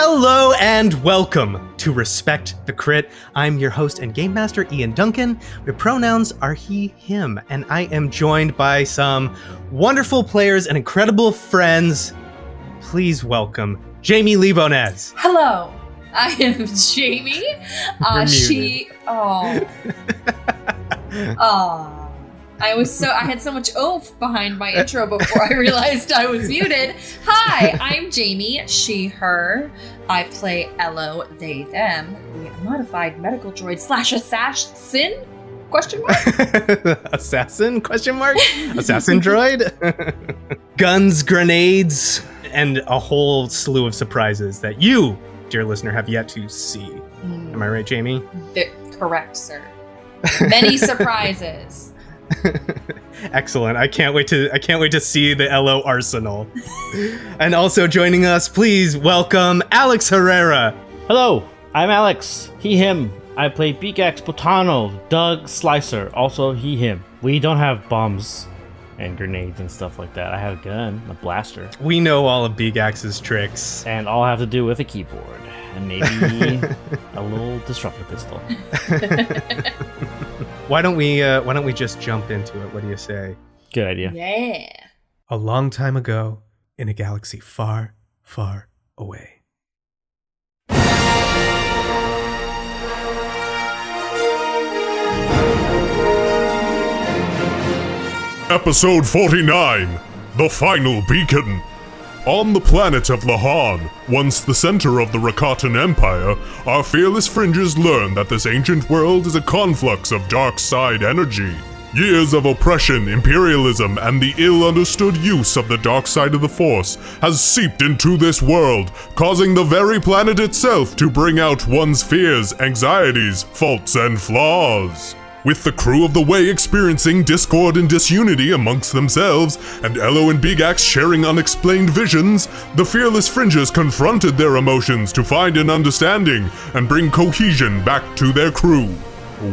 Hello and welcome to Respect the Crit. I'm your host and game master, Ian Duncan. My pronouns are he, him, and I am joined by some wonderful players and incredible friends. Please welcome Jamie Lee-Bonés. Hello, I am Jamie. I had so much oomph behind my intro before I realized I was muted. Hi, I'm Jamie, she, her. I play Elo, they, them, the modified medical droid / assassin? Question mark? Assassin? Question mark? Assassin droid? Guns, grenades, and a whole slew of surprises that you, dear listener, have yet to see. Am I right, Jamie? Correct, sir. Many surprises. Excellent. I can't wait to see the Elo arsenal. And also joining us, please welcome Alex Herrera. Hello, I'm Alex. He, him. I play Beegax, Botano, Doug, Slicer. Also he, him. We don't have bombs and grenades and stuff like that. I have a gun, a blaster. We know all of Beegax's tricks. And all I have to do with a keyboard. And maybe a little disruptor pistol. Why don't we just jump into it? What do you say? Good idea. Yeah. A long time ago, in a galaxy far, far away. Episode 49, The Final Beacon. On the planet of Lahan, once the center of the Rakatan Empire, our fearless fringes learn that this ancient world is a conflux of Darkside energy. Years of oppression, imperialism, and the ill-understood use of the dark side of the Force has seeped into this world, causing the very planet itself to bring out one's fears, anxieties, faults, and flaws. With the crew of the Way experiencing discord and disunity amongst themselves, and Elo and Beegax sharing unexplained visions, the fearless fringes confronted their emotions to find an understanding and bring cohesion back to their crew.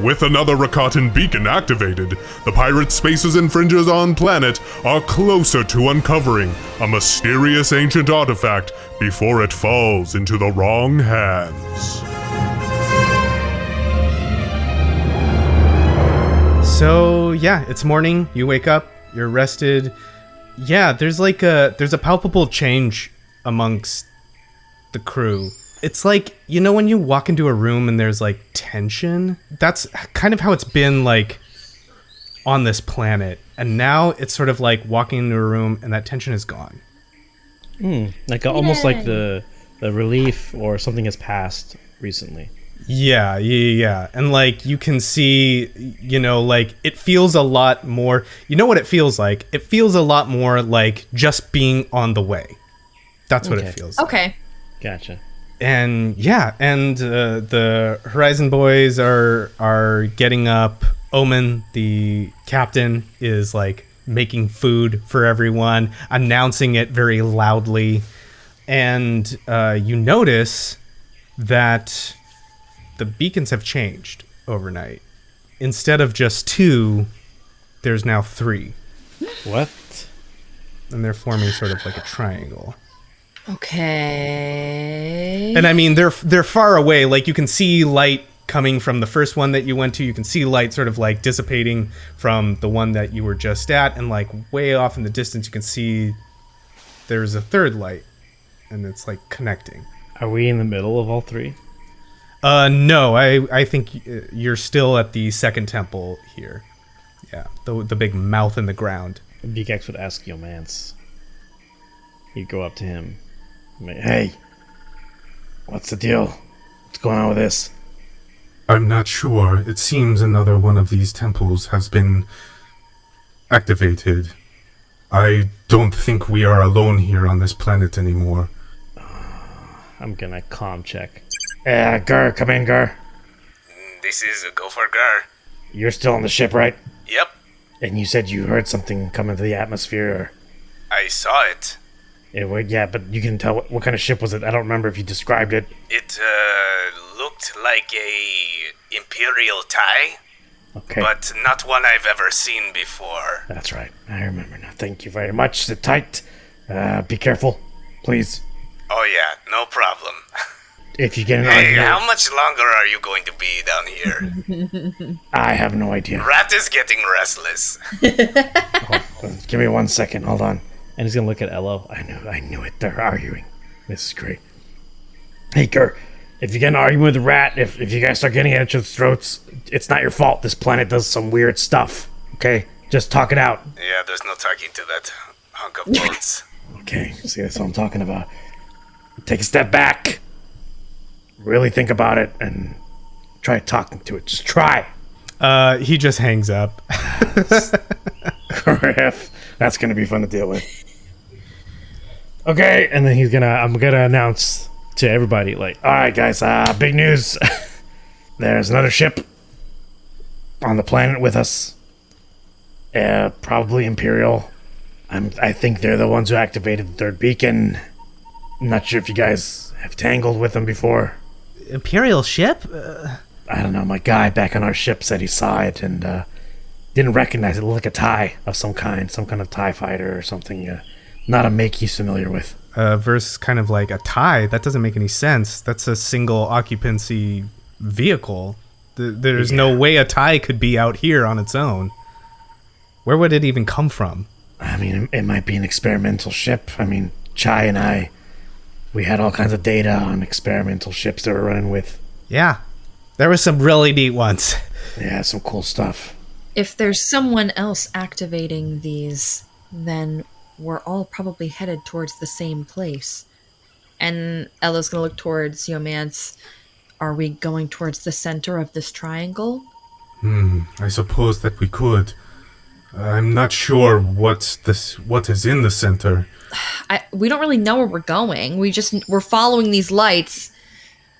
With another Rakatan beacon activated, the pirate spaces and fringes on planet are closer to uncovering a mysterious ancient artifact before it falls into the wrong hands. So yeah, it's morning, you wake up, you're rested. Yeah, there's a palpable change amongst the crew. It's like, you know when you walk into a room and there's like tension? That's kind of how it's been like on this planet. And now it's sort of like walking into a room and that tension is gone. Almost like the relief or something has passed recently. Yeah. And like you can see, like it feels a lot more, you know what it feels like? It feels a lot more like just being on the way. That's what it feels like. Okay. Gotcha. And yeah, and the Horizon boys are getting up. Omen, the captain, is like making food for everyone, announcing it very loudly. And you notice that the beacons have changed overnight. Instead of just 2, there's now 3. What? And they're forming sort of like a triangle. Okay. And I mean, they're far away. Like you can see light coming from the first one that you went to. You can see light sort of like dissipating from the one that you were just at. And like way off in the distance, you can see there's a third light. And it's like connecting. Are we in the middle of all 3? No, I think you're still at the second temple here. Yeah, the big mouth in the ground. Beegax would ask Yomance. He'd go up to him. Hey, what's the deal? What's going on with this? I'm not sure. It seems another one of these temples has been activated. I don't think we are alone here on this planet anymore. I'm gonna comm check. Yeah, Gar, come in, Gar. This is Gopher Gar. You're still on the ship, right? Yep, And you said you heard something come into the atmosphere. I saw it. Yeah, but you can tell what kind of ship was it? I don't remember if you described it. It looked like a Imperial TIE, Okay. but not one I've ever seen before. That's right. I remember now. Thank you very much. Sit tight. Be careful, please. Oh yeah, no problem. If you get an Hey, argument, how much longer are you going to be down here? I have no idea. Rat is getting restless. Give me 1 second. Hold on. And he's gonna look at Elo. I knew it. They're arguing. This is great. Hey, Gur, if you get an argument with the rat, if you guys start getting at each other's throats, it's not your fault. This planet does some weird stuff. Okay, just talk it out. Yeah, there's no talking to that hunk of bones. Okay, see, that's what I'm talking about. Take a step back. Really think about it and try talking to it. Just try. He just hangs up. That's gonna be fun to deal with. Okay, and then I'm gonna announce to everybody, like, all right, guys, big news. There's another ship on the planet with us. Probably Imperial. I think they're the ones who activated the third beacon. I'm not sure if you guys have tangled with them before. Imperial ship? I don't know, my guy back on our ship said he saw it and didn't recognize it. It looked like a TIE of some kind of TIE fighter or something. Not a make he's familiar with. Versus kind of like a TIE. That doesn't make any sense. That's a single occupancy vehicle. There's no way a TIE could be out here on its own. Where would it even come from? I mean, it might be an experimental ship. I mean, Chai and I, we had all kinds of data on experimental ships that we're running with. Yeah. There were some really neat ones. Yeah, some cool stuff. If there's someone else activating these, then we're all probably headed towards the same place. And Ella's gonna look towards Yomance. Are we going towards the center of this triangle? I suppose that we could. I'm not sure what is in the center. We don't really know where we're going. We're following these lights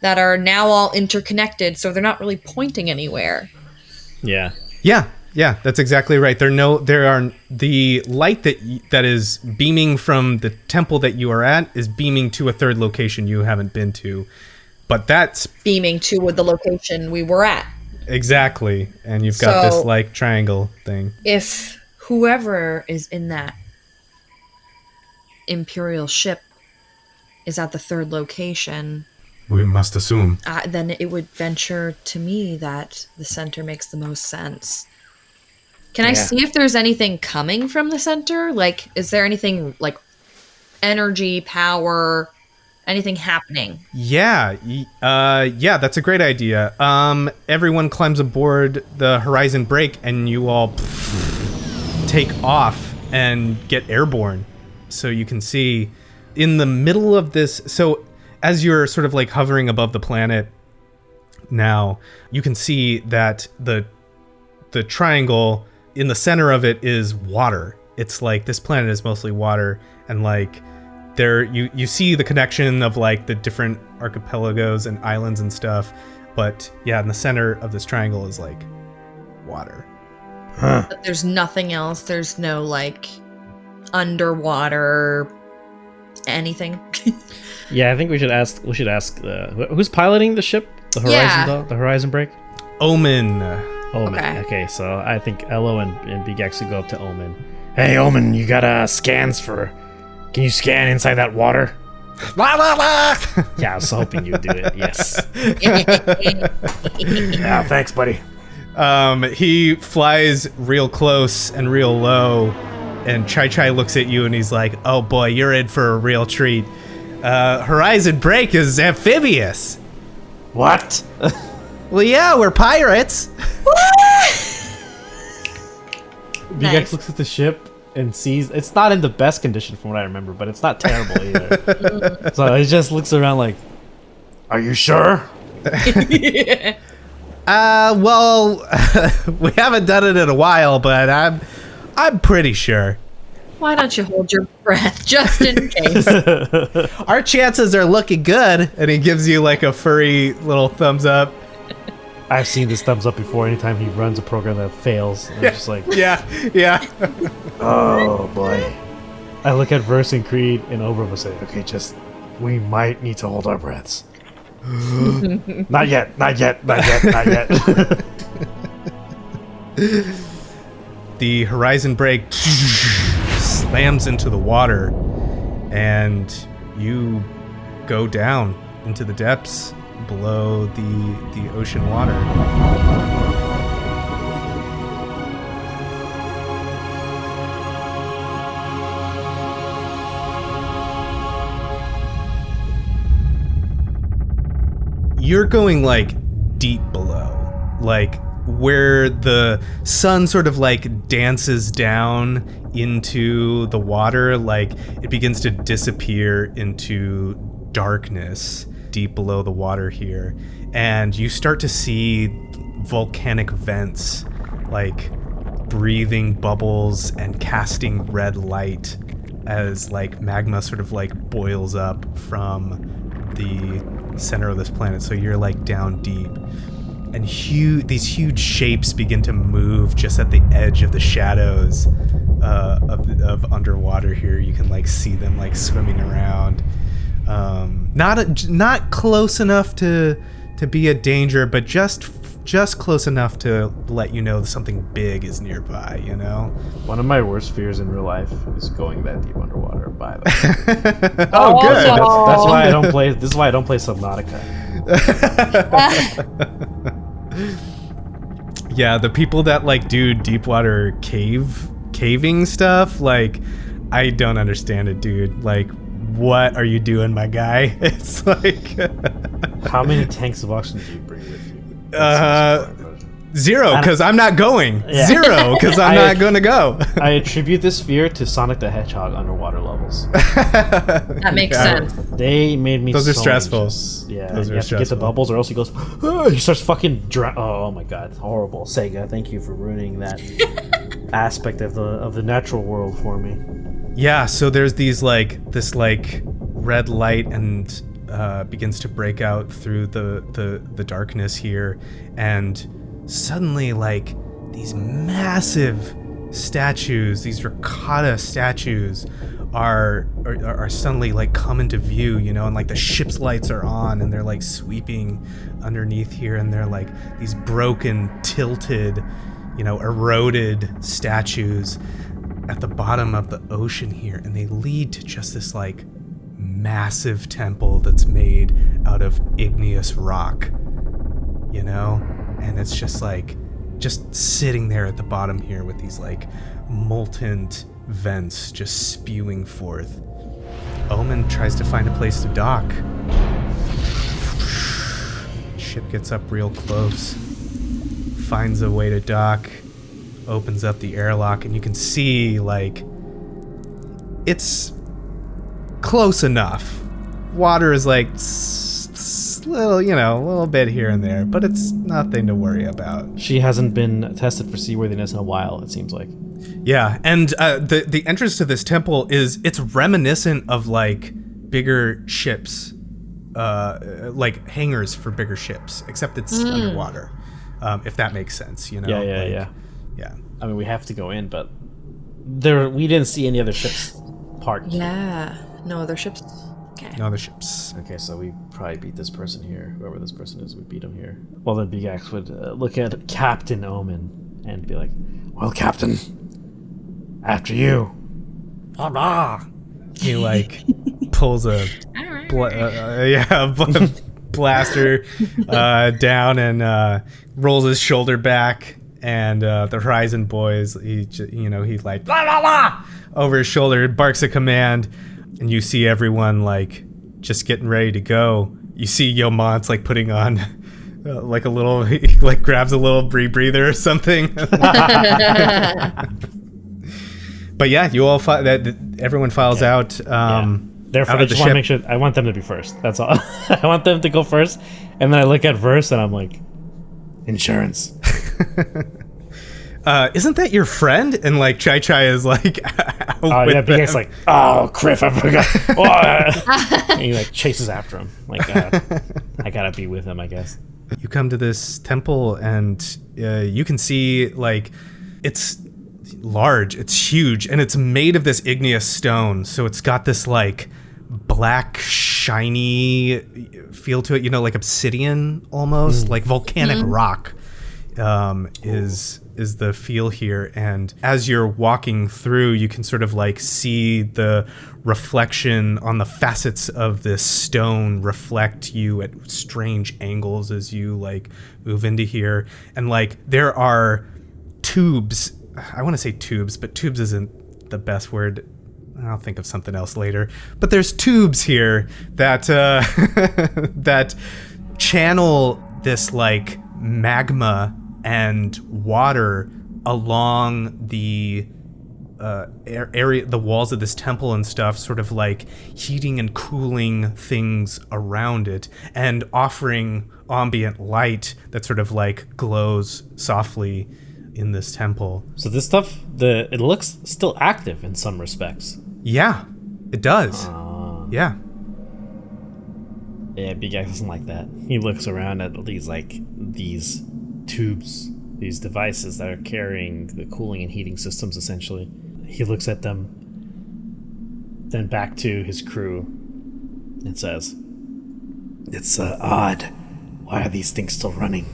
that are now all interconnected, so they're not really pointing anywhere. Yeah. Yeah, that's exactly right. The light that is beaming from the temple that you are at is beaming to a third location you haven't been to. But that's Beaming to the location we were at. exactly. And you've got this like triangle thing. If whoever is in that Imperial ship is at the third location, We must assume. then it would venture to me that the center makes the most sense. Can I see if there's anything coming from the center? Like, is there anything like energy, power, anything happening? Yeah, that's a great idea. Everyone climbs aboard the Horizon Break and you all take off and get airborne. So you can see in the middle of this, so as you're sort of like hovering above the planet now, you can see that the triangle in the center of it is water. It's like this planet is mostly water, and like there you see the connection of like the different archipelagos and islands and stuff, but yeah, in the center of this triangle is like water. But there's nothing else. There's no like underwater anything. Yeah, I think we should ask who's piloting the ship? The Horizon the Horizon Break? Omen. Okay, so I think Elo and Beegax should go up to Omen. Hey, Omen, you got scans for... Can you scan inside that water? Yeah, I was hoping you'd do it, yes. Yeah, thanks, buddy. He flies real close and real low, and Chai looks at you and he's like, oh boy, you're in for a real treat. Horizon Break is amphibious. What? Well, yeah, we're pirates. Beegax looks at the ship and sees it's not in the best condition from what I remember, but it's not terrible either. So he just looks around like, are you sure? Well, we haven't done it in a while, but I'm pretty sure. Why don't you hold your breath just in case? Our chances are looking good. And he gives you like a furry little thumbs up. I've seen this thumbs up before anytime he runs a program that fails. I'm just like, Yeah. oh boy. I look at Verse and Creed and Overham and say, okay, we might need to hold our breaths. Not yet. The Horizon Break slams into the water, and you go down into the depths below the ocean water. You're going like deep below, like where the sun sort of like dances down into the water, like it begins to disappear into darkness deep below the water here. And you start to see volcanic vents, like breathing bubbles and casting red light as like magma sort of like boils up from the center of this planet. So you're like down deep, and these huge shapes begin to move just at the edge of the shadows of underwater here. You can like see them like swimming around, not close enough to be a danger, but just close enough to let you know that something big is nearby, you know? One of my worst fears in real life is going that deep underwater, by the way. Oh, good. No. That's why I don't play. This is why I don't play Subnautica. Yeah, the people that like do deep water caving stuff, like I don't understand it, dude. Like, what are you doing, my guy? It's like How many tanks of oxygen do you bring with you? 0, because I'm not going. Yeah. 0, because I'm not going to go. I attribute this fear to Sonic the Hedgehog underwater levels. That makes sense. They made me. Those are so stressful. anxious. Yeah, Those you are have to get the stressful. bubbles, or else he goes. "Ah," he starts fucking. Oh my god, horrible. Sega, thank you for ruining that aspect of the natural world for me. Yeah, so there's this red light and begins to break out through the darkness here, and suddenly like these massive statues, these Rakata statues are suddenly like come into view, you know, and like the ship's lights are on and they're like sweeping underneath here, and they're like these broken, tilted, you know, eroded statues at the bottom of the ocean here, and they lead to just this like massive temple that's made out of igneous rock, you know, and it's just like just sitting there at the bottom here with these like molten vents just spewing forth. Omen tries to find a place to dock. Ship gets up real close, finds a way to dock, opens up the airlock, and you can see like it's close enough. Water is like little, you know, a little bit here and there, but it's nothing to worry about. She hasn't been tested for seaworthiness in a while, it seems like. Yeah, and the entrance to this temple it's reminiscent of like bigger ships, like hangars for bigger ships, except it's underwater. If that makes sense, you know. Yeah. I mean, we have to go in, but we didn't see any other ships parked. Yeah. No other ships. Okay. No other ships. Okay, so we probably beat this person here. Whoever this person is, we beat him here. Well, then Beegax would look at Captain Omen and be like, "Well, Captain, after you." He like pulls a blaster down and rolls his shoulder back, and the Horizon boys, he like blah, blah, blah, over his shoulder, barks a command, and you see everyone like just getting ready to go. You see Yomont's like putting on like a little, he like grabs a little breather or something. But yeah, you all everyone files out. Therefore, out I of the just want to ship. make sure I want them to be first. That's all. I want them to go first, and then I look at Verse and I'm like, insurance. Isn't that your friend? And like Chai is like, Oh yeah, Beegax like, oh Criff, I forgot. And he like chases after him. Like, I gotta be with him, I guess. You come to this temple and you can see like it's large, it's huge, and it's made of this igneous stone. So it's got this like black shiny feel to it, you know, like obsidian almost, like volcanic rock is the feel here. And as you're walking through, you can sort of like see the reflection on the facets of this stone reflect you at strange angles as you like move into here. And like there are tubes. I want to say tubes, but tubes isn't the best word. I'll think of something else later. But there's tubes here that that channel this like magma and water along the area, the walls of this temple and stuff, sort of like heating and cooling things around it and offering ambient light that sort of like glows softly in this temple. So this stuff, it looks still active in some respects. Yeah, it does. Yeah. Yeah, Beegax doesn't like that. He looks around at these tubes, these devices that are carrying the cooling and heating systems, essentially. He looks at them, then back to his crew, and says, "It's odd. Why are these things still running?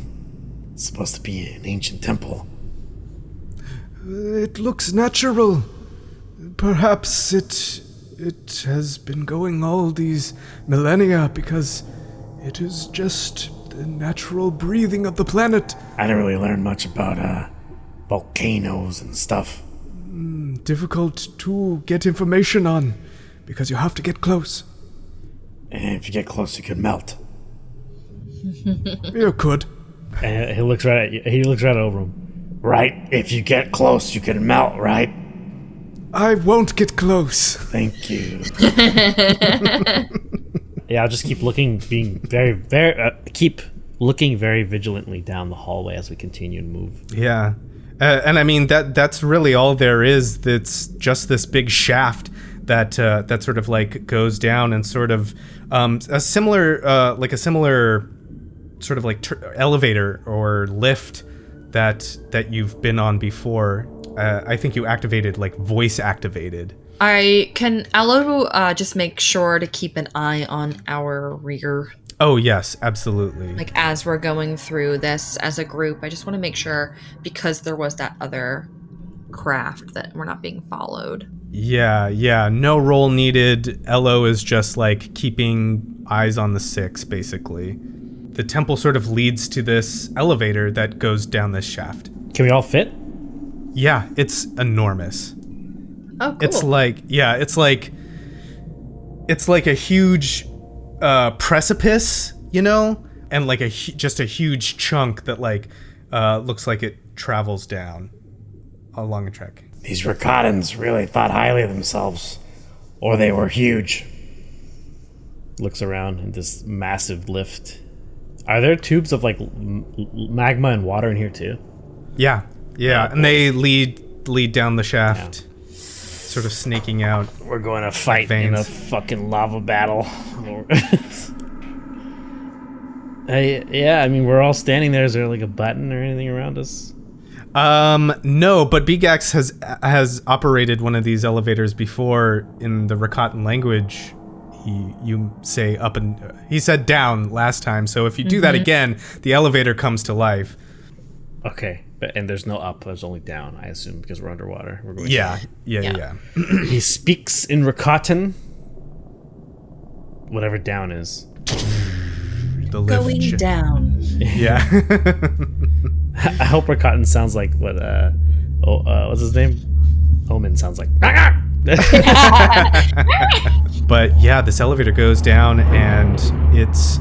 It's supposed to be an ancient temple." It looks natural. Perhaps it has been going all these millennia because it is just the natural breathing of the planet. I didn't really learn much about volcanoes and stuff. Difficult to get information on because you have to get close. And if you get close, you could melt. You could. And he looks right at you. He looks right over him. Right? If you get close, you can melt, right? I won't get close. Thank you. Yeah, I'll just keep looking, keep looking very vigilantly down the hallway as we continue to move. Yeah. And I mean, that's really all there is. That's just this big shaft that sort of like goes down and sort of a similar sort of like elevator or lift that you've been on before. I think you activated, like voice activated. Can Elo just make sure to keep an eye on our rear? Oh, yes, absolutely. Like, as we're going through this as a group, I just want to make sure, because there was that other craft, that we're not being followed. Yeah. No roll needed. Elo is just, like, keeping eyes on the 6, basically. The temple sort of leads to this elevator that goes down this shaft. Can we all fit? Yeah, it's enormous. Oh, cool. It's like a huge precipice, you know, and like just a huge chunk that like looks like it travels down along a track. These Rakatans really thought highly of themselves, or they were huge. Looks around in this massive lift. Are there tubes of like magma and water in here too? Yeah, and they lead down the shaft. Yeah. Sort of snaking out. We're going to fight in a fucking lava battle. I mean, we're all standing there. Is there like a button or anything around us? No, but Beegax has operated one of these elevators before in the Rakatan language. You say up and he said down last time. So if you do that again, the elevator comes to life. Okay. And there's no up, there's only down, I assume, because we're underwater. We're going Yeah. He speaks in Rakatan. Whatever down is. The lift going down. Yeah. I hope Rakatan sounds like what, what's his name? Omen sounds like. But yeah, this elevator goes down and it's,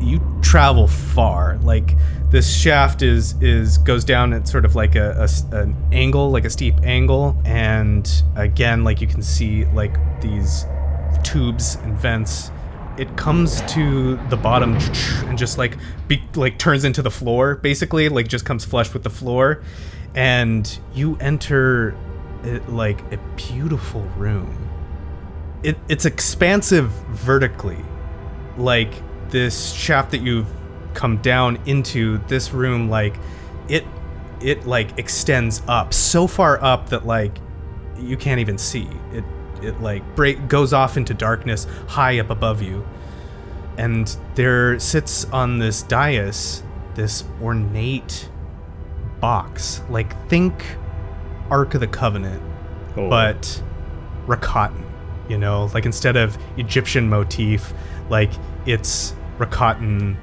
you travel far. Like, this shaft goes down at sort of like an angle, like a steep angle, and again, like you can see like these tubes and vents. It comes to the bottom and just like turns into the floor, basically, like just comes flush with the floor, and you enter like a beautiful room. It's expansive vertically, like this shaft that you've come down into, this room, like it like extends up so far up that like you can't even see it like goes off into darkness high up above you, and there sits on this dais this ornate box. Like, think Ark of the Covenant, but Rakatan. You know, like instead of Egyptian motif, like it's Rakatan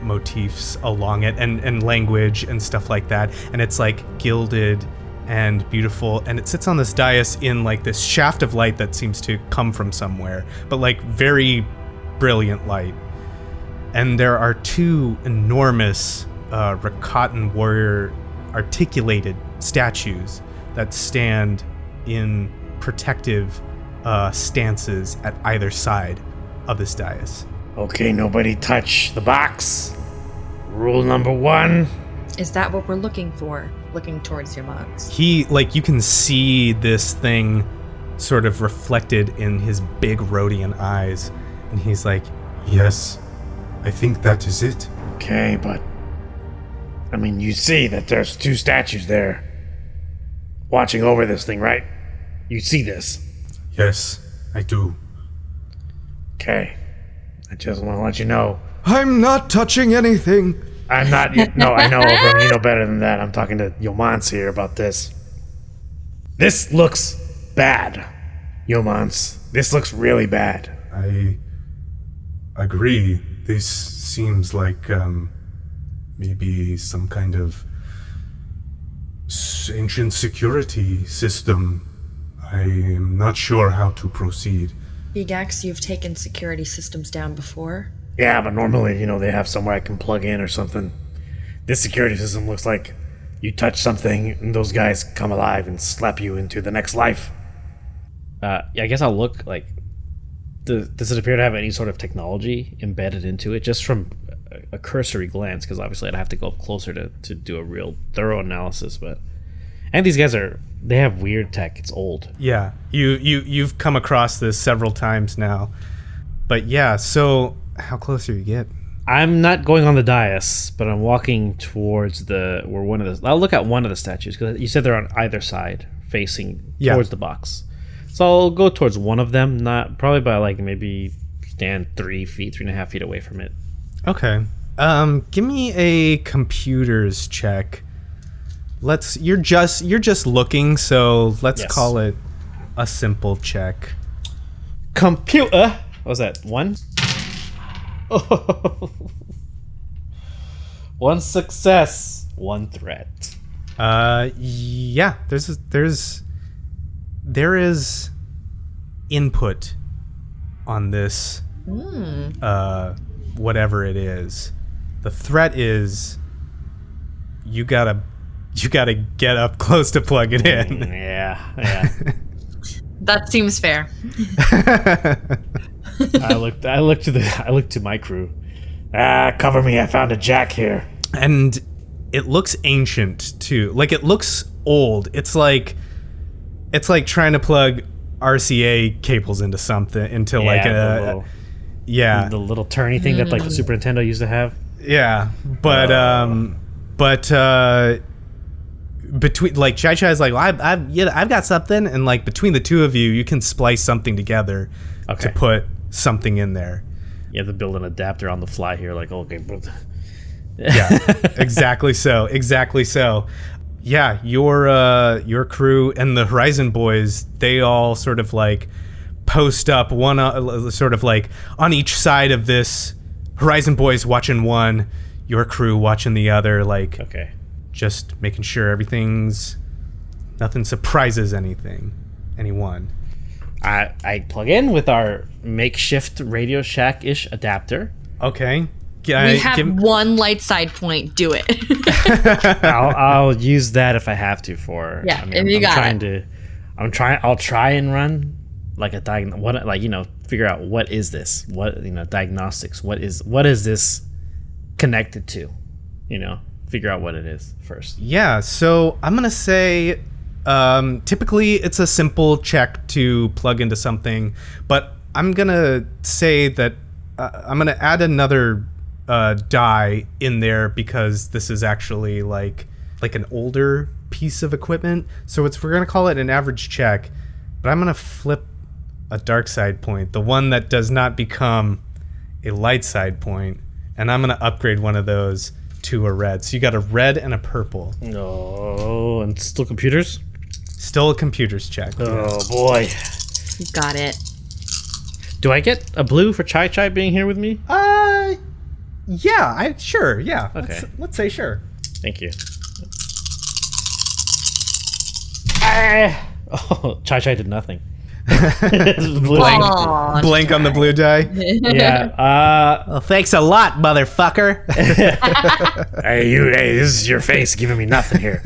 motifs along it, and language and stuff like that. And it's like gilded and beautiful, and it sits on this dais in like this shaft of light that seems to come from somewhere, but like very brilliant light. And there are two enormous Rakatan warrior articulated statues that stand in protective stances at either side of this dais. Okay, nobody touch the box. Rule number 1. Is that what we're looking for? Looking towards your box. He, like, you can see this thing sort of reflected in his big Rhodian eyes, and he's like, Yes, I think that is it. Okay, but I mean, you see that there's 2 statues there watching over this thing, right? You see this. Yes, I do. Okay. I just want to let you know. I'm not touching anything. I'm not. No, I know, bro. You know better than that. I'm talking to Yomans here about this. This looks bad, Yomans. This looks really bad. I agree. This seems like maybe some kind of ancient security system. I am not sure how to proceed. Beegax, you've taken security systems down before. Yeah, but normally, they have somewhere I can plug in or something. This security system looks like you touch something and those guys come alive and slap you into the next life. I guess I'll look like... Does it appear to have any sort of technology embedded into it? Just from a cursory glance, because obviously I'd have to go up closer to do a real thorough analysis, but... And these guys they have weird tech. It's old. yeah, you've come across this several times now. But yeah, so how close are you get? I'm not going on the dais, but I'm walking towards I'll look at one of the statues, because you said they're on either side, facing towards the box. So I'll go towards one of them, not probably by like maybe stand 3.5 feet away from it. Okay. Give me a computers check. You're just looking, so let's call it a simple check. Computer. What was that? 1? Oh. 1 success, 1 threat. Yeah. There is input on this. Whatever it is. The threat is you gotta get up close to plug it in. Yeah. That seems fair. I looked to my crew. Cover me, I found a jack here. And it looks ancient too. Like, it looks old. It's like trying to plug RCA cables into something, into like the little turny thing that like the Super Nintendo used to have. Yeah, but between, like, Chai Chai's like, well, I've got something, and like between the two of you can splice something together to put something in there. You have to build an adapter on the fly here, like, okay, bro. Yeah, exactly so. Yeah, your crew and the Horizon boys, they all sort of like post up one sort of like on each side of this. Horizon boys watching one, your crew watching the other, like, just making sure nothing surprises anyone. I plug in with our makeshift Radio Shack-ish adapter. Okay. We have one light side point. Do it. I'll use that if I have to for. Yeah, you got it. I'll try and run like a figure out what is this? Diagnostics. What is this connected to? Figure out what it is first. Yeah. So I'm gonna say, typically it's a simple check to plug into something, but I'm gonna say that I'm gonna add another die in there because this is actually like an older piece of equipment. So we're gonna call it an average check, but I'm gonna flip a dark side point, the one that does not become a light side point, and I'm gonna upgrade one of those to a red. So you got a red and a purple. No, and still computers? Still a computers check. Oh, boy. You got it. Do I get a blue for Chai Chai being here with me? Yeah, sure, yeah. Okay. Let's say sure. Thank you. Oh, Chai Chai did nothing. Blue. Aw, Blank on the blue die. Yeah. Well, thanks a lot, motherfucker. Hey, this is your face giving me nothing here.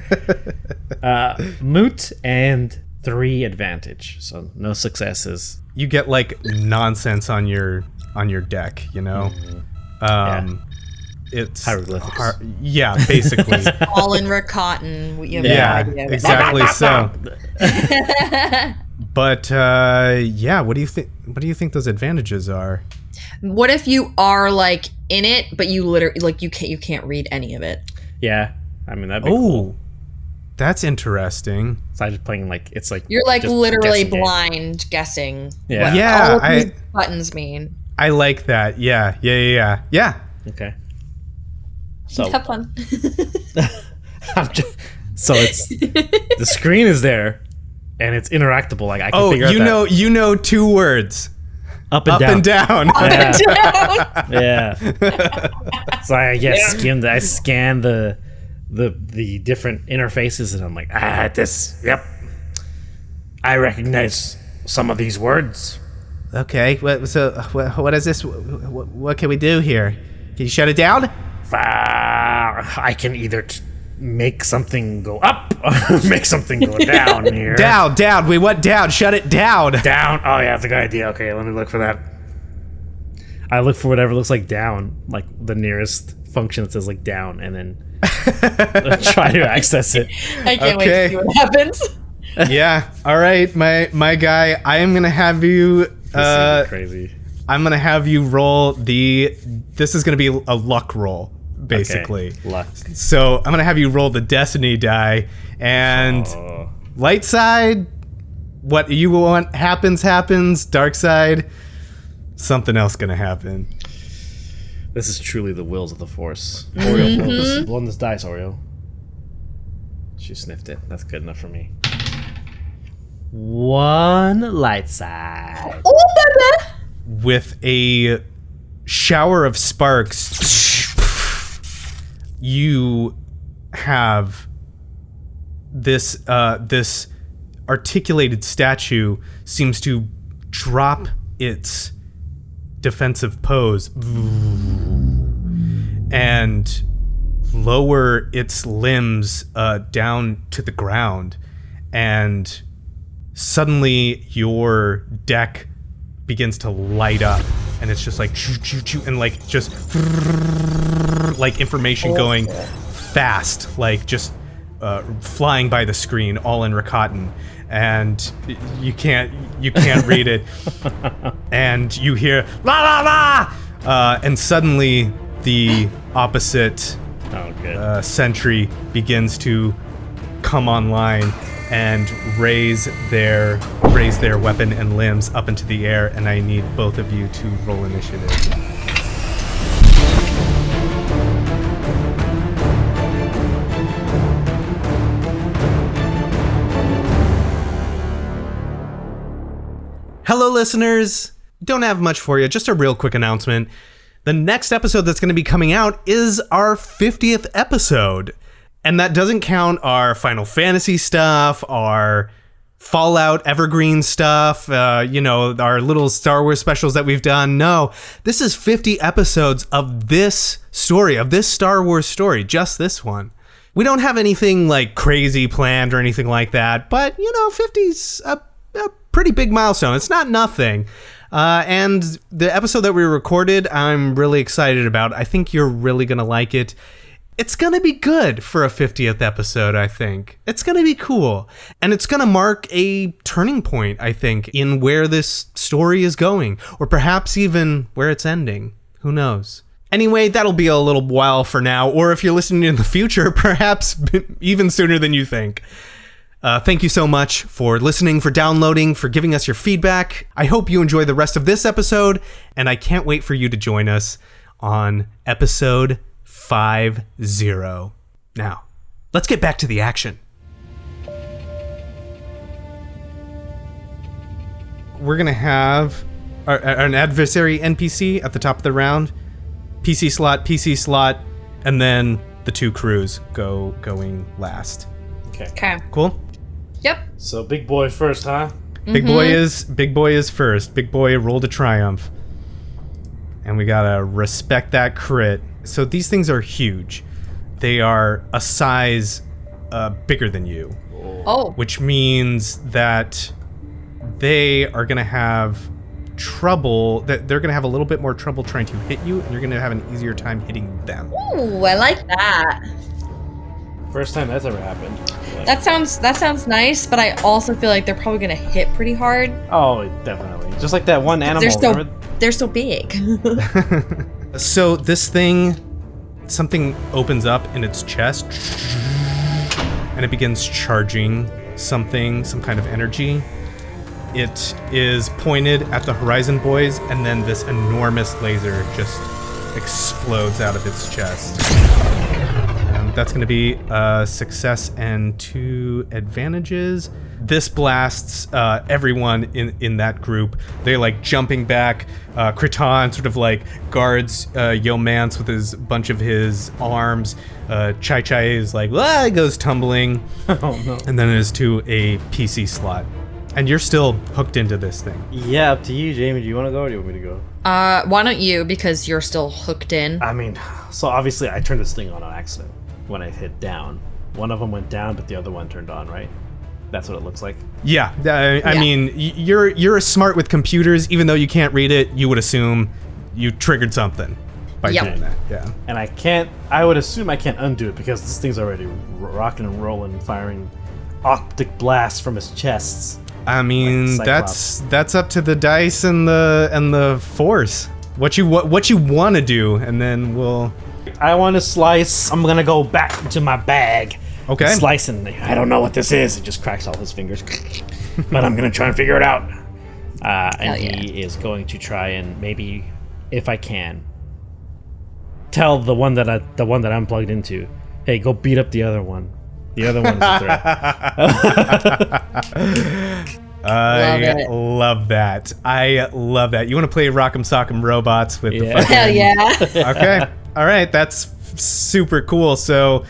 Moot and 3 advantage, so no successes. You get like nonsense on your deck, you know. It's Hieroglyphics. Yeah, basically. all in Rakatan. You have Yeah, no idea. exactly so. But yeah, what do you think? What do you think those advantages are? What if you are like in it, but you literally like you can't read any of it? Yeah, I mean that'd be cool. That's interesting. So I'm just playing like it's like You're like just literally guessing game. blind guessing. Yeah. What Yeah, all of these buttons mean. I like that. Yeah. Okay. So Have fun. so it's the screen is there, and it's interactable. Like I can figure out that. you know 2 words. Up and Up down. and down. Yeah. So I scan the different interfaces, and I'm like, this. Yep. I recognize some of these words. Okay. What is this? What can we do here? Can you shut it down? I can either make something go up or make something go down here. Down. We want down. Shut it down. Down. Oh yeah, that's a good idea. Okay, let me look for that. I look for whatever looks like down, like the nearest function that says like down, and then try to access it. I can't wait to see what happens. Yeah. All right, my guy. I am gonna have you. This is crazy. I'm gonna have you roll the. This is gonna be a luck roll, basically. Okay. Luck. So I'm gonna have you roll the destiny die, and light side, what you want happens. Dark side, something else gonna happen. This is truly the wills of the Force. Oreo, blow this dice, Oreo. She sniffed it. That's good enough for me. 1 light side. Oh, baby. With a shower of sparks, you have this this articulated statue seems to drop its defensive pose and lower its limbs down to the ground, and suddenly your deck begins to light up, and it's just like choo, choo, choo, and like just like information going fast, like just flying by the screen, all in Rakatan, and you can't read it, and you hear la la la, and suddenly the opposite sentry begins to come online and raise their weapon and limbs up into the air, and I need both of you to roll initiative. Hello, listeners. Don't have much for you, just a real quick announcement. The next episode that's going to be coming out is our 50th episode. And that doesn't count our Final Fantasy stuff, our Fallout Evergreen stuff, our little Star Wars specials that we've done. No, this is 50 episodes of this story, of this Star Wars story, just this one. We don't have anything like crazy planned or anything like that, but 50's a pretty big milestone. It's not nothing. And the episode that we recorded, I'm really excited about. I think you're really going to like it. It's going to be good for a 50th episode, I think. It's going to be cool. And it's going to mark a turning point, I think, in where this story is going. Or perhaps even where it's ending. Who knows? Anyway, that'll be a little while for now. Or if you're listening in the future, perhaps even sooner than you think. Thank you so much for listening, for downloading, for giving us your feedback. I hope you enjoy the rest of this episode. And I can't wait for you to join us on episode 5-0. Now, let's get back to the action. We're going to have an adversary NPC at the top of the round. PC slot, and then the two crews going last. Okay. Cool? Yep. So big boy first, huh? Big boy is first. Big boy rolled a triumph. And we gotta respect that crit. So these things are huge. They are a size bigger than you. Oh. Which means that they are gonna have trouble, that they're gonna have a little bit more trouble trying to hit you, and you're gonna have an easier time hitting them. Ooh, I like that. First time that's ever happened. That sounds nice, but I also feel like they're probably gonna hit pretty hard. Oh, definitely. Just like that one animal. They're so big. So this thing, something opens up in its chest, and it begins charging some kind of energy. It is pointed at the Horizon Boys, and then this enormous laser just explodes out of its chest. That's going to be a success and 2 advantages. This blasts everyone in that group. They're like jumping back. Kraton sort of like guards Yo-Mance with his bunch of his arms. Chai is like, goes tumbling. Oh no. And then it is to a PC slot. And you're still hooked into this thing. Yeah, up to you, Jamie. Do you want to go or do you want me to go? Why don't you, because you're still hooked in. I mean, so obviously I turned this thing on accident when I hit down. One of them went down, but the other one turned on, right? That's what it looks like. Yeah. I mean, you're smart with computers. Even though you can't read it, you would assume you triggered something by doing that. Yeah. And I would assume I can't undo it because this thing's already rocking and rolling, firing optic blasts from his chests. I mean, like that's up to the dice and the force. What you want to do, and then we'll. I want to slice. I'm gonna go back into my bag. Okay. Slicing. I don't know what this is. It just cracks all his fingers. But I'm gonna try and figure it out. And he is going to try and maybe, if I can, tell the one that I'm plugged into, hey, go beat up the other one. The other one is a threat. I love that. I love that. You want to play Rock'em Sock'em Robots with the fucking... Hell yeah. Okay. All right. That's super cool. So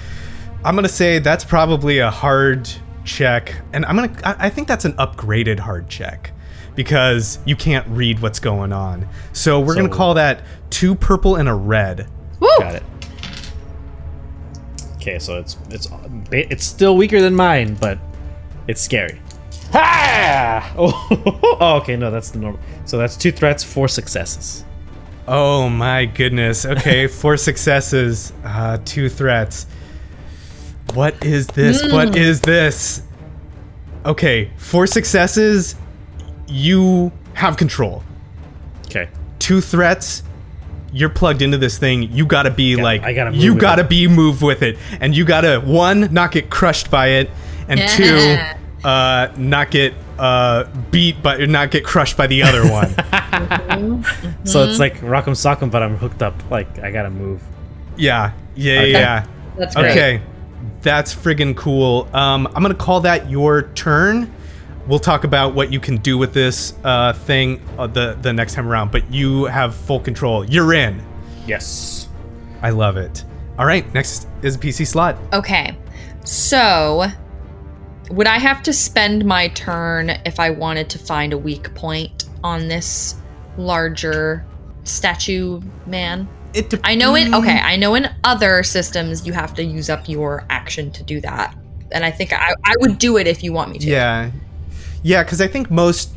I'm going to say that's probably a hard check. And I think that's an upgraded hard check because you can't read what's going on. So we're going to call that 2 purple and a red. Woo! Got it. Okay, so it's still weaker than mine, but it's scary. Ha! Oh, okay, no, that's the normal. So that's 2 threats, 4 successes. Oh my goodness. Okay, 4 successes, 2 threats. What is this? What is this? Okay, 4 successes, you have control. Okay. 2 threats, you're plugged into this thing. You gotta be you gotta be moved with it, and you gotta 1, not get crushed by it, and 2, not get beat, but not get crushed by the other one. So it's like Rock'em Sock'em, but I'm hooked up. Like I gotta move. Yeah. That's great. Okay, that's friggin' cool. I'm gonna call that your turn. We'll talk about what you can do with this thing the next time around, but you have full control. You're in. Yes. I love it. All right, next is a PC slot. Okay, so would I have to spend my turn if I wanted to find a weak point on this larger statue man? I know in other systems you have to use up your action to do that, and I think I would do it if you want me to. Yeah, because I think most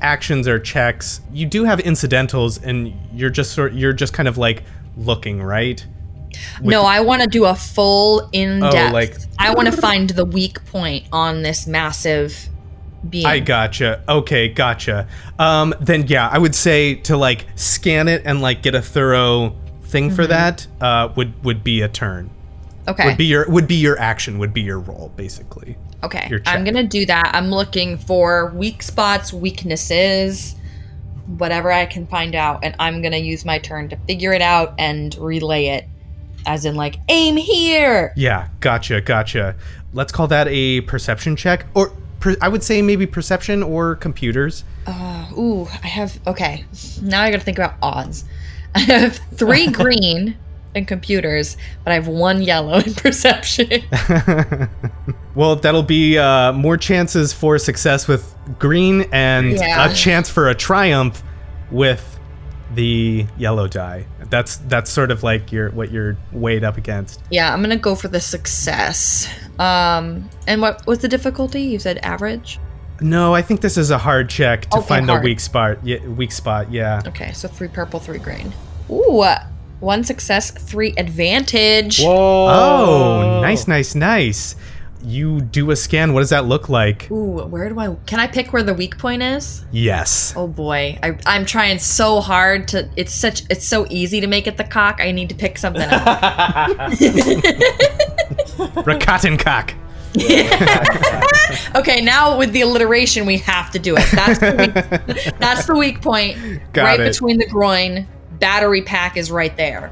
actions are checks. You do have incidentals, and you're just kind of like looking, right? No, I want to do a full in-depth. I want to find the weak point on this massive being. I gotcha. Okay, gotcha. Then yeah, I would say to like scan it and like get a thorough thing for that. Would be a turn. Okay. Would be your action. Would be your roll, basically. Okay, I'm gonna do that. I'm looking for weak spots, weaknesses, whatever I can find out, and I'm gonna use my turn to figure it out and relay it As in, like, aim here. Yeah, gotcha. Let's call that a perception check. Or I would say maybe perception or computers. Okay. Now I gotta think about odds. I have 3 green in computers, but I have 1 yellow in perception. Well, that'll be more chances for success with green and a chance for a triumph with the yellow die. That's sort of like what you're weighed up against. Yeah, I'm gonna go for the success. And what was the difficulty? You said average? No, I think this is a hard check to find hard. the weak spot. Yeah. Okay, so 3 purple, 3 green. Ooh, 1 success, 3 advantage. Whoa. Oh, nice. You do a scan. What does that look like? Ooh, can I pick where the weak point is? Yes. Oh boy, I'm trying so hard to. It's so easy to make it the cock. I need to pick something up. Rakatan cock. Okay, now with the alliteration, we have to do it. That's the weak point. Got it. Between the groin. Battery pack is right there.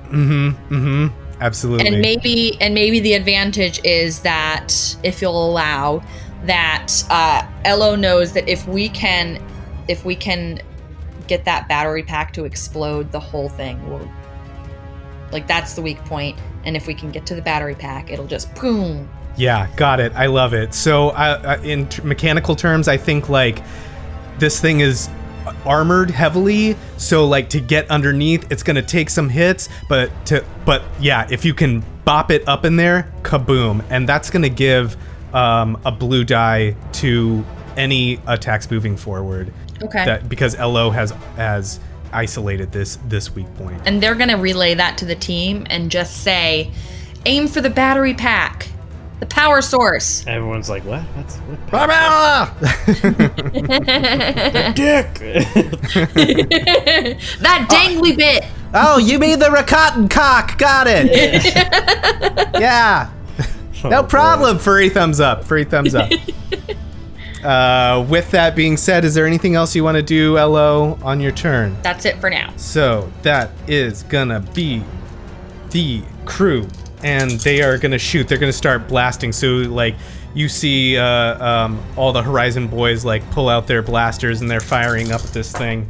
Absolutely. And maybe the advantage is that if you'll allow that Elo knows that if we can get that battery pack to explode, the whole thing will, like, that's the weak point. And if we can get to the battery pack, it'll just boom. Yeah, got it. I love it. So in mechanical terms, I think like this thing is armored heavily, so like to get underneath it's gonna take some hits, but yeah, if you can bop it up in there, kaboom, and that's gonna give a blue die to any attacks moving forward. Okay. Because Elo has isolated this weak point. And they're gonna relay that to the team and just say, aim for the battery pack. The power source. Everyone's like, what? Dick! That dangly bit. Oh, you mean the Rakatan cock. Got it. Yeah. No problem. Furry thumbs up. With that being said, is there anything else you want to do, Elo, on your turn? That's it for now. So that is gonna be the crew. And they are gonna shoot. They're gonna start blasting. So like you see all the Horizon boys like pull out their blasters and they're firing up at this thing.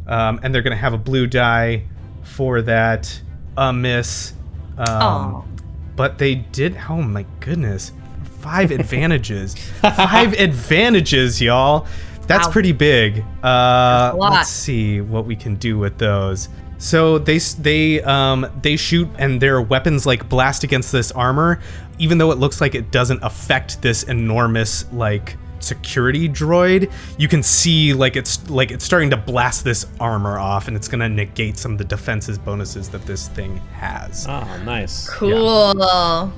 And they're gonna have a blue die for that. A miss. But they did. Oh my goodness! 5 advantages. 5 advantages, y'all. That's pretty big. That's a lot. Let's see what we can do with those. So they shoot and their weapons like blast against this armor, even though it looks like it doesn't affect this enormous like security droid. You can see like it's starting to blast this armor off, and it's gonna negate some of the defenses bonuses that this thing has. Oh, nice. Cool. Yeah.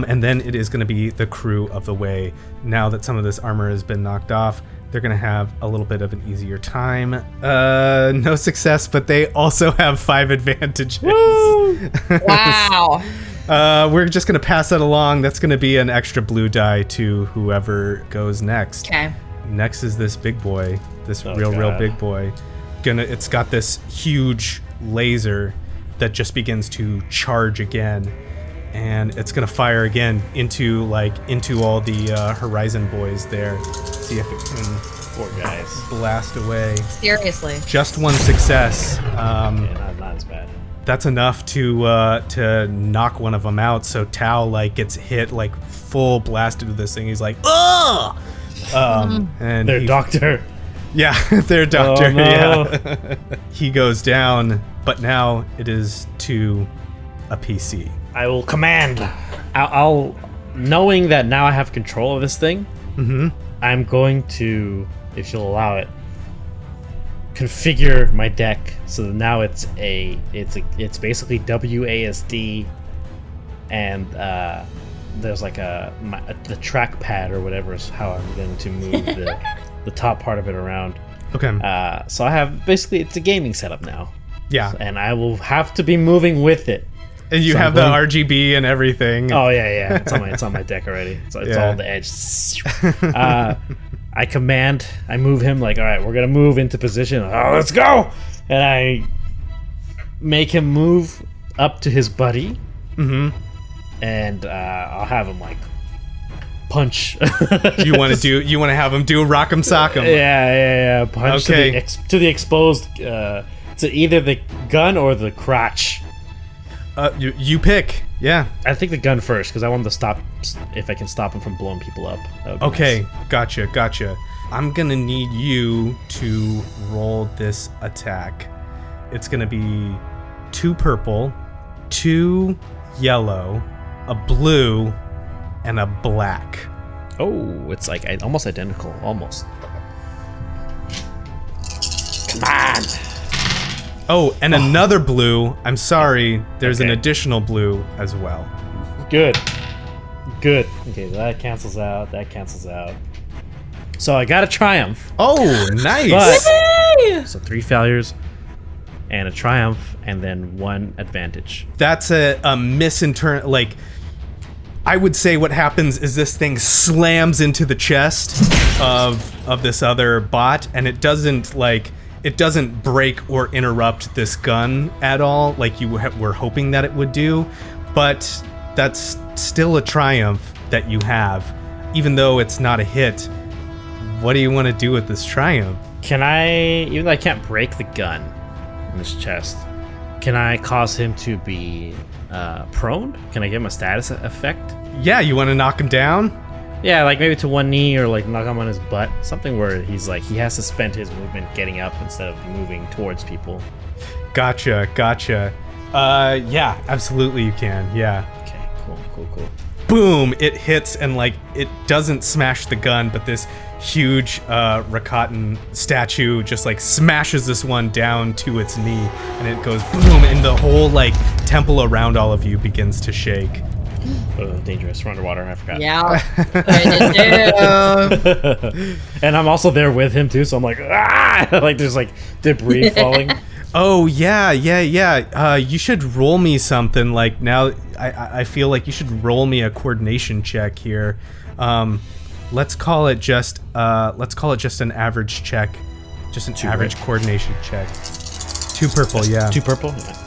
And then it is gonna be the crew of the way. Now that some of this armor has been knocked off, they're going to have a little bit of an easier time. No success, but they also have 5 advantages. Woo! Wow. We're just going to pass that along. That's going to be an extra blue die to whoever goes next. Okay. Next is this big boy. This real big boy. It's got this huge laser that just begins to charge again. And it's gonna fire again into all the Horizon boys there. See if it can blast away. Seriously. Just 1 success. Not as bad. That's enough to knock one of them out. So Tao like gets hit like full blasted with this thing. He's like, ugh! And their doctor. Yeah, their doctor. Oh, no. Yeah. He goes down, but now it is to a PC. I will command. I'll knowing that now I have control of this thing. I'm going to, if you'll allow it, configure my deck so that now it's basically WASD, and there's like the trackpad or whatever is how I'm going to move the top part of it around. Okay. So I have basically it's a gaming setup now. Yeah. And I will have to be moving with it. And you have the RGB and everything. Oh yeah. It's on my deck already. It's all on the edge. I command. I move him like, all right, we're gonna move into position. Oh, let's go! And I make him move up to his buddy, Mm-hmm. And I'll have him like punch. You want to have him do a rock'em sock'em? Yeah. Punch Okay. to the exposed, to either the gun or the crotch. You pick. Yeah. I think the gun first because I want him to stop. If I can stop him from blowing people up. That would be Okay. nice. Gotcha. I'm gonna need you to roll this attack. It's gonna be 2 purple, 2 yellow, a blue, and a black. Oh, it's like almost identical. Almost. Come on. Oh, and another blue. I'm sorry. There's an additional blue as well. Good. Okay, that cancels out. So I got a triumph. Oh, nice. But, so 3 failures and a triumph and then 1 advantage. That's a misinterpret. Like, I would say what happens is this thing slams into the chest of this other bot, and it doesn't break or interrupt this gun at all, like you were hoping that it would do. But that's still a triumph that you have, even though it's not a hit. What do you want to do with this triumph? Can I, even though I can't break the gun in his chest, can I cause him to be prone? Can I give him a status effect? Yeah, you want to knock him down? Yeah, like maybe to 1 knee or like knock him on his butt. Something where he's like, he has to spend his movement getting up instead of moving towards people. Gotcha. Yeah, absolutely you can. Yeah. Okay, cool. Boom! It hits, and like it doesn't smash the gun, but this huge Rakatan statue just like smashes this one down to its knee, and it goes boom, and the whole like temple around all of you begins to shake. Oh, dangerous. We're underwater. I forgot. Yeah, I did too. And I'm also there with him too, so I'm like, ah! Like there's like debris falling. Oh yeah. You should roll me something. Like now, I feel like you should roll me a coordination check here. Let's call it just an average check, just an average coordination check. 2 purple, yeah. 2 purple. Yeah.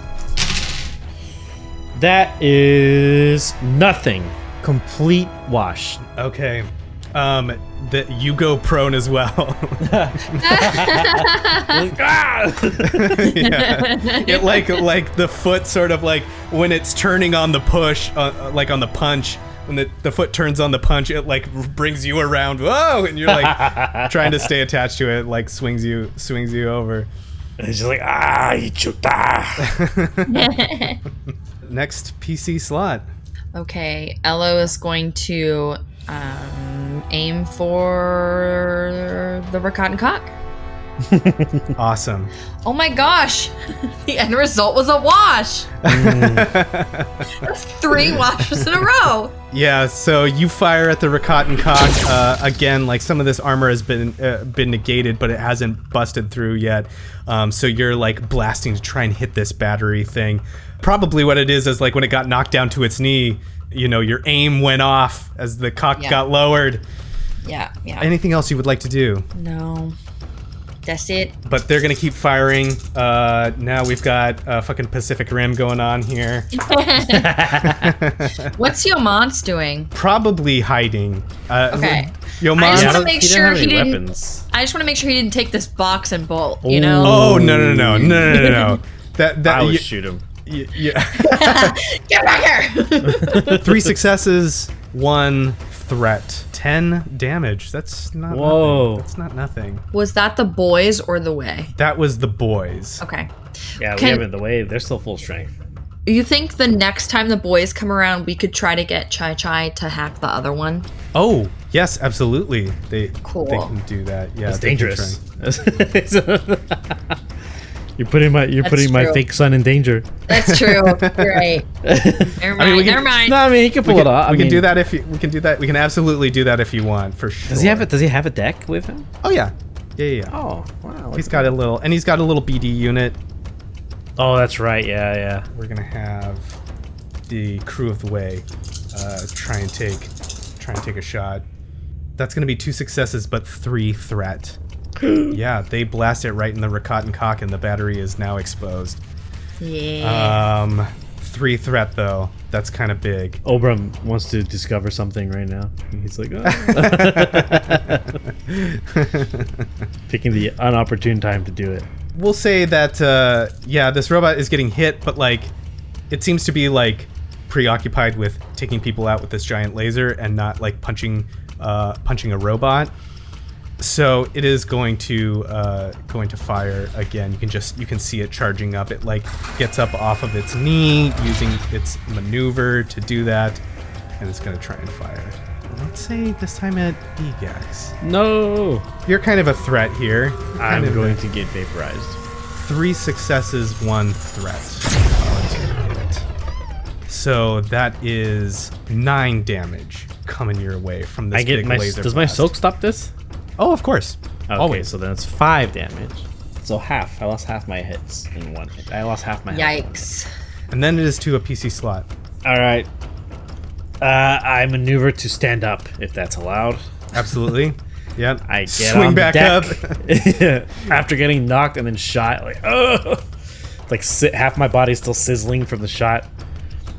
That is nothing. Complete wash. Okay. That you go prone as well. Yeah. It like the foot sort of like when it's turning on the push, like on the punch. When the foot turns on the punch, it like brings you around. Whoa! And you're like trying to stay attached to it, like swings you over. And it's just like chuta. Next PC slot. Okay, Elo is going to aim for the Rakatan cock. Awesome. Oh my gosh! The end result was a wash. That's 3 washes in a row. Yeah, so you fire at the Rakatan cock. Again, like some of this armor has been negated, but it hasn't busted through yet. So you're like blasting to try and hit this battery thing. Probably what it is like when it got knocked down to its knee, you know, your aim went off as the cock got lowered. Yeah. Anything else you would like to do? No. That's it. But they're gonna keep firing. Now we've got fucking Pacific Rim going on here. What's Yomance doing? Probably hiding. Okay. Yomance. I just want to make sure he didn't. Weapons. I just want to make sure he didn't take this box and bolt. You know. Oh no. That I would shoot him. Yeah. Get back here. 3 successes, 1 threat, 10 damage. That's not. Whoa. Nothing. That's not nothing. Was that the boys or the way? That was the boys. Okay. Yeah, we haven't. The way they're still full strength. You think the next time the boys come around, we could try to get Chai to hack the other one? Oh yes, absolutely. They can do that. Yeah, It's they can dangerous. try. You're putting my true. fake son in danger. That's true. Right. Never mind. Never mind. No, I mean he can pull it off. We can do that if you. We can do that. We can absolutely do that if you want, for sure. Does he have a deck with him? Oh yeah. Yeah. Oh wow. He's got a little BD unit. Oh, that's right. Yeah. We're gonna have the crew of the way try and take a shot. That's gonna be 2 successes, but 3 threat. Yeah, they blast it right in the Rakatan cock, and the battery is now exposed. Yeah. 3 threat, though. That's kind of big. Obram wants to discover something right now. He's like, oh. Picking the unopportune time to do it. We'll say that, this robot is getting hit, but, like, it seems to be, like, preoccupied with taking people out with this giant laser and not, like, punching a robot. So it is going to fire again. You can see it charging up. It like gets up off of its knee, using its maneuver to do that, and it's going to try and fire. Let's say this time at Beegax. No, you're kind of a threat here. I'm going to get vaporized. 3 successes, 1 threat. So that is 9 damage coming your way from this big laser. Does my soak stop this? Oh, of course. Okay, always. So then it's 5 damage. So half. I lost half my hits in one hit. I lost half my Yikes. And then it is to a PC slot. All right. I maneuver to stand up, if that's allowed. Absolutely. Yep. I get swing on back the up after getting knocked and then shot. Like, oh, like half my body's still sizzling from the shot.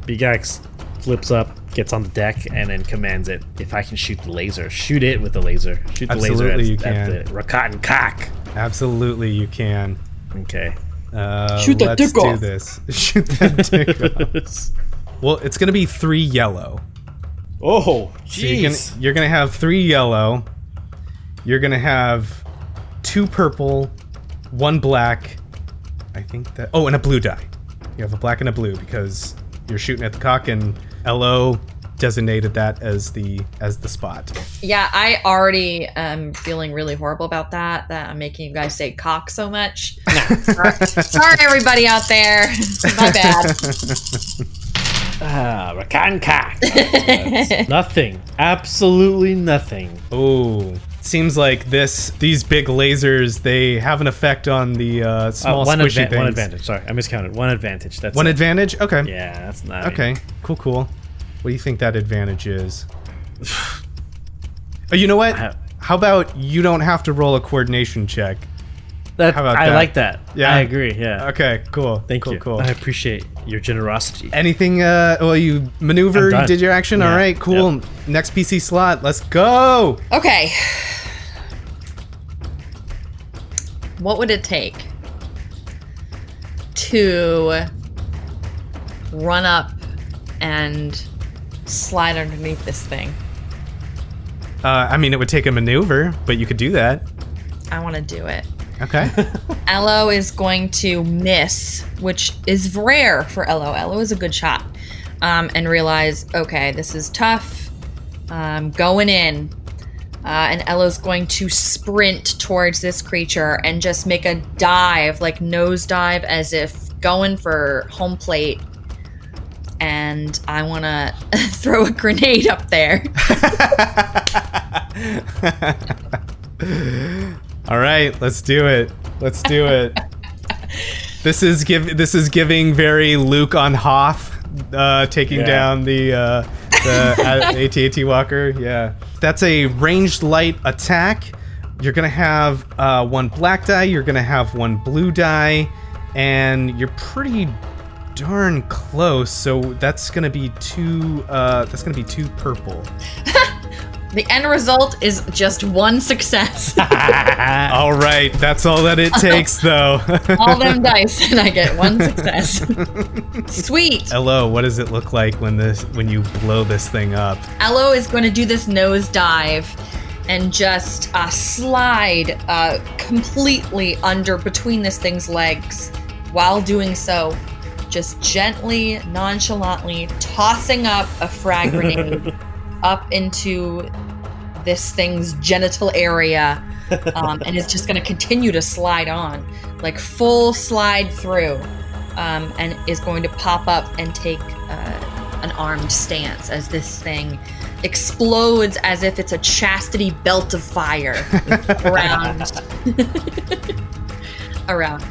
Beegax flips up, gets on the deck, and then commands it. If I can shoot the laser, shoot it with the laser. Shoot the Absolutely, laser you can. at the Rakatan cock. Absolutely, you can. Okay. Shoot that dick off. Let's do this. Shoot that dick off. Well, it's going to be 3 yellow. Oh, jeez. So you're going to have 3 yellow. You're going to have 2 purple, 1 black. I think that... Oh, and a blue die. You have a black and a blue because you're shooting at the cock, and LO designated that as the spot. Yeah, I already am feeling really horrible about that I'm making you guys say cock so much. Sorry, everybody out there. My bad. Rakatan cock. That's nothing. Absolutely nothing. Oh, seems like these big lasers, they have an effect on the small squishy things. One advantage. Sorry, I miscounted. 1 advantage. That's one it. advantage? Okay. Yeah, that's not okay. Cool. What do you think that advantage is? Oh, you know what? How about you don't have to roll a coordination check? How about that? I like that. Yeah, I agree. Yeah. Okay. Cool. Thank you. Cool. I appreciate your generosity. Anything? Well, you maneuver. You did your action. Yeah. All right. Cool. Yep. Next PC slot. Let's go. Okay. What would it take to run up and slide underneath this thing? I mean, it would take a maneuver, but you could do that. I want to do it. Okay. Elo is going to miss, which is rare for Elo. Elo is a good shot. And realize, okay, this is tough. Going in. And Elo's going to sprint towards this creature and just make a dive, like nose dive, as if going for home plate. And I want to throw a grenade up there. All right, let's do it. This is giving very Luke on Hoth, taking down the AT-AT Walker. Yeah, that's a ranged light attack. You're gonna have 1 black die. You're gonna have 1 blue die, and you're pretty darn close. So that's gonna be 2. That's gonna be 2 purple. The end result is just 1 success. All right, that's all that it takes, though. All them dice, and I get 1 success. Sweet. Elo, what does it look like when you blow this thing up? Elo is going to do this nose dive and just slide completely under between this thing's legs. While doing so, just gently, nonchalantly tossing up a frag grenade up into this thing's genital area, and it's just going to continue to slide on, like full slide through, and is going to pop up and take an armed stance as this thing explodes as if it's a chastity belt of fire around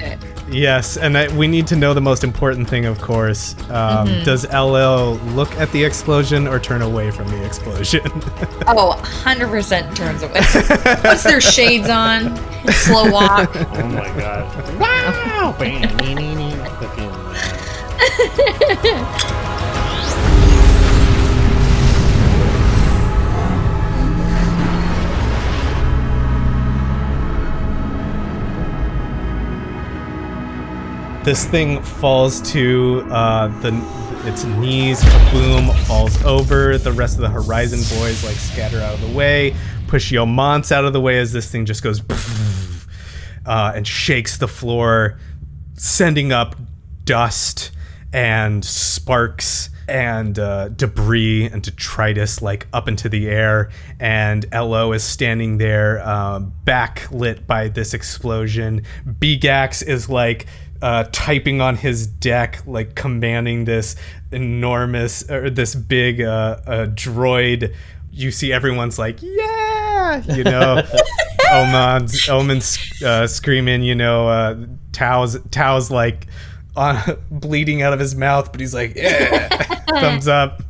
it. Yes, and we need to know the most important thing, of course. Does LL look at the explosion or turn away from the explosion? Oh, 100% turns away. Puts their shades on, slow walk. Oh my god. Wow! This thing falls to its knees, kaboom, falls over. The rest of the Horizon boys like scatter out of the way, push Yomance out of the way as this thing just goes and shakes the floor, sending up dust and sparks and debris and detritus like up into the air. And Elo is standing there, backlit by this explosion. Beegax is like typing on his deck, like commanding this enormous or this big droid. You see everyone's like, yeah, you know. Omen's screaming, you know. Tao's like bleeding out of his mouth, but he's like, yeah, thumbs up.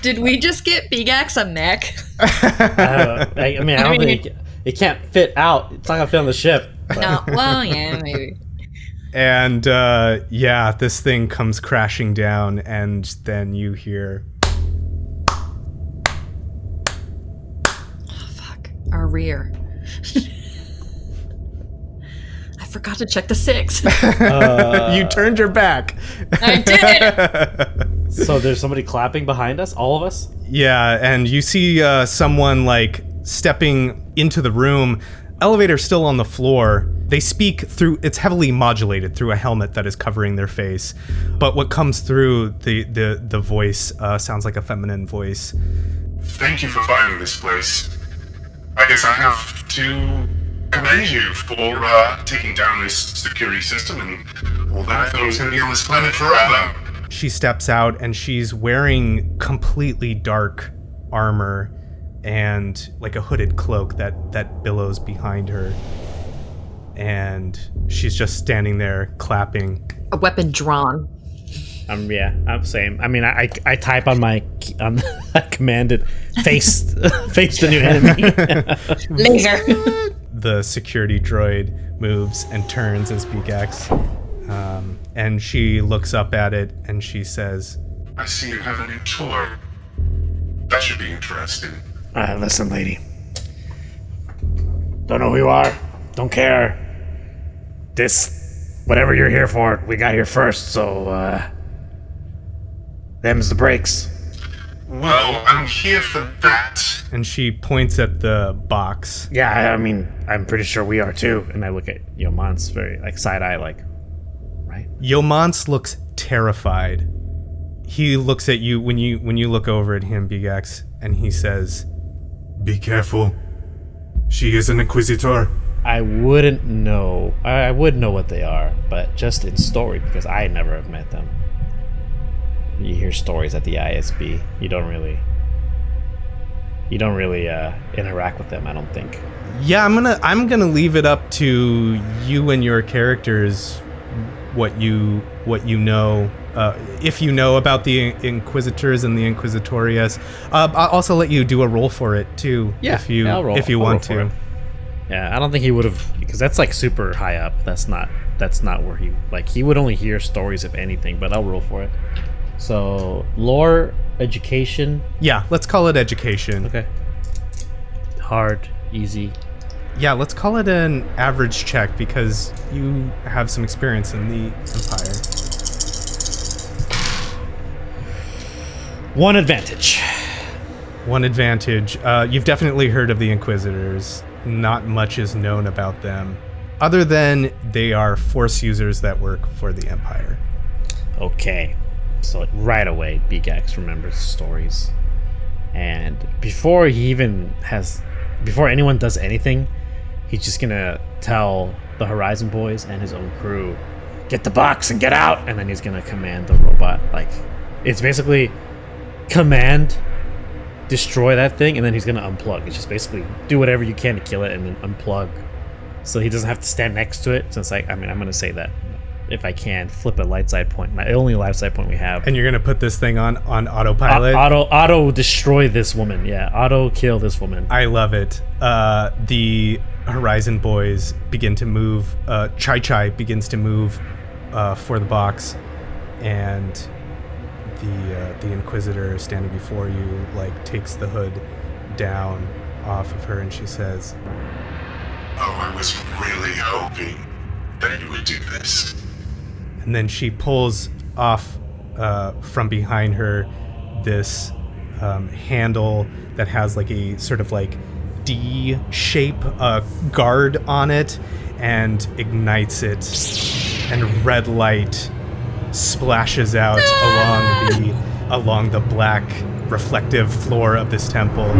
Did we just get Beegax a mech? I don't think it can't fit out. It's not gonna fit on the ship. But. No, well, yeah, maybe. And this thing comes crashing down, and then you hear, oh, fuck, our rear. I forgot to check the 6. you turned your back. I did. So there's somebody clapping behind us, all of us? Yeah, and you see someone like stepping into the room. Elevator still on the floor. They speak through, it's heavily modulated through a helmet that is covering their face. But what comes through the voice sounds like a feminine voice. Thank you for finding this place. I guess I have to commend you for taking down this security system and all that. I thought I was going to be on this planet forever. She steps out and she's wearing completely dark armor and like a hooded cloak that billows behind her. And she's just standing there clapping. A weapon drawn. I'm same. I mean, I type on my commanded face the new enemy. Laser. The security droid moves and turns as Beegax, and she looks up at it and she says, I see you have a new toy. That should be interesting. Listen, lady. Don't know who you are. Don't care. Whatever you're here for, we got here first, so, them's the breaks. Well, I'm here for that. And she points at the box. Yeah, I mean, I'm pretty sure we are too. And I look at Yomance very, like, side-eye, like, right? Yomance looks terrified. He looks at you when you look over at him, Beegax, and he says, Be careful. She is an Inquisitor. I wouldn't know. I would know what they are, but just in story, because I never have met them. You hear stories at the ISB. You don't really interact with them, I don't think. Yeah, I'm gonna leave it up to you and your characters what you know, if you know about the Inquisitors and the Inquisitorias. I'll also let you do a roll for it too, if you want to. Yeah, I don't think he would have, because that's like super high up. That's not where he would only hear stories if anything. But I'll roll for it. So lore, education. Yeah, let's call it education. Okay. Hard, easy. Yeah, let's call it an average check because you have some experience in the Empire. 1 advantage. 1 advantage. You've definitely heard of the Inquisitors. Not much is known about them, other than they are Force users that work for the Empire. Okay. So right away, Beegax remembers stories. And before anyone does anything, he's just gonna tell the Horizon boys and his own crew, get the box and get out! And then he's gonna command the robot. Like, it's basically command, destroy that thing, and then he's gonna unplug. It's just basically do whatever you can to kill it and then unplug. So he doesn't have to stand next to it. So it's like, I'm gonna say that if I can flip a light side point, my only light side point we have. And you're gonna put this thing on autopilot. Auto destroy this woman. Yeah, auto kill this woman. I love it. The Horizon boys begin to move. Chai begins to move for the box, and the Inquisitor standing before you like takes the hood down off of her, and she says, "Oh, I was really hoping that you would do this." and then she pulls off from behind her this handle that has like a sort of like D shape guard on it, and ignites it, and red light splashes out along the black reflective floor of this temple.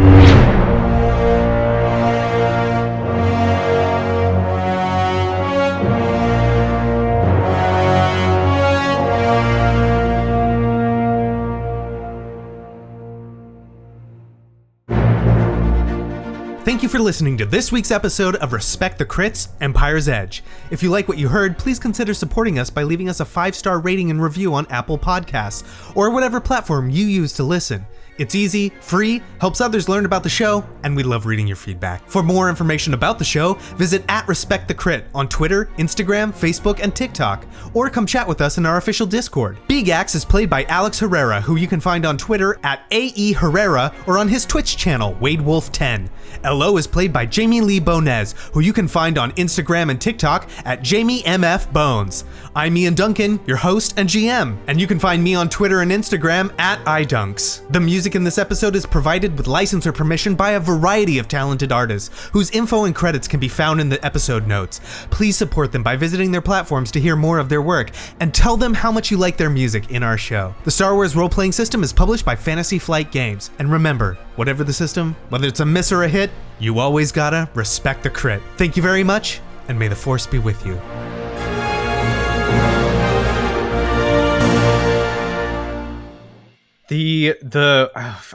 Thank you for listening to this week's episode of Respect the Crits, Empire's Edge. If you like what you heard, please consider supporting us by leaving us a 5-star rating and review on Apple Podcasts, or whatever platform you use to listen. It's easy, free, helps others learn about the show, and we love reading your feedback. For more information about the show, visit @RespectTheCrit on Twitter, Instagram, Facebook, and TikTok, or come chat with us in our official Discord. Beegax is played by Alex Herrera, who you can find on Twitter @AE Herrera or on his Twitch channel, WadeWolf10. LO is played by Jamie Lee-Bonés, who you can find on Instagram and TikTok @JamieMFBones. I'm Ian Duncan, your host and GM, and you can find me on Twitter and Instagram @IDunks. The music in this episode is provided with license or permission by a variety of talented artists, whose info and credits can be found in the episode notes. Please support them by visiting their platforms to hear more of their work, and tell them how much you like their music in our show. The Star Wars role-playing system is published by Fantasy Flight Games, and remember, whatever the system, whether it's a miss or a hit, you always gotta respect the crit. Thank you very much, and may the Force be with you.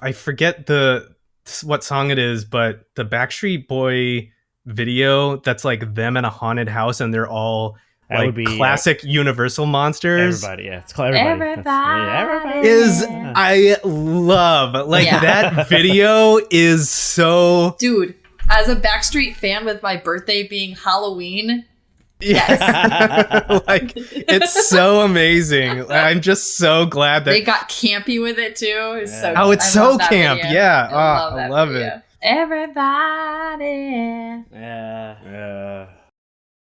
I forget what song it is, but the Backstreet Boy video that's like them in a haunted house and they're all That like classic Universal monsters. Everybody, yeah. It's called Everybody. I love that video is so... Dude, as a Backstreet fan with my birthday being Halloween... Yes. Like, it's so amazing. I'm just so glad that they got campy with it too. It's so it's so camp. Video. Yeah. I love I love video. it. Everybody. Yeah.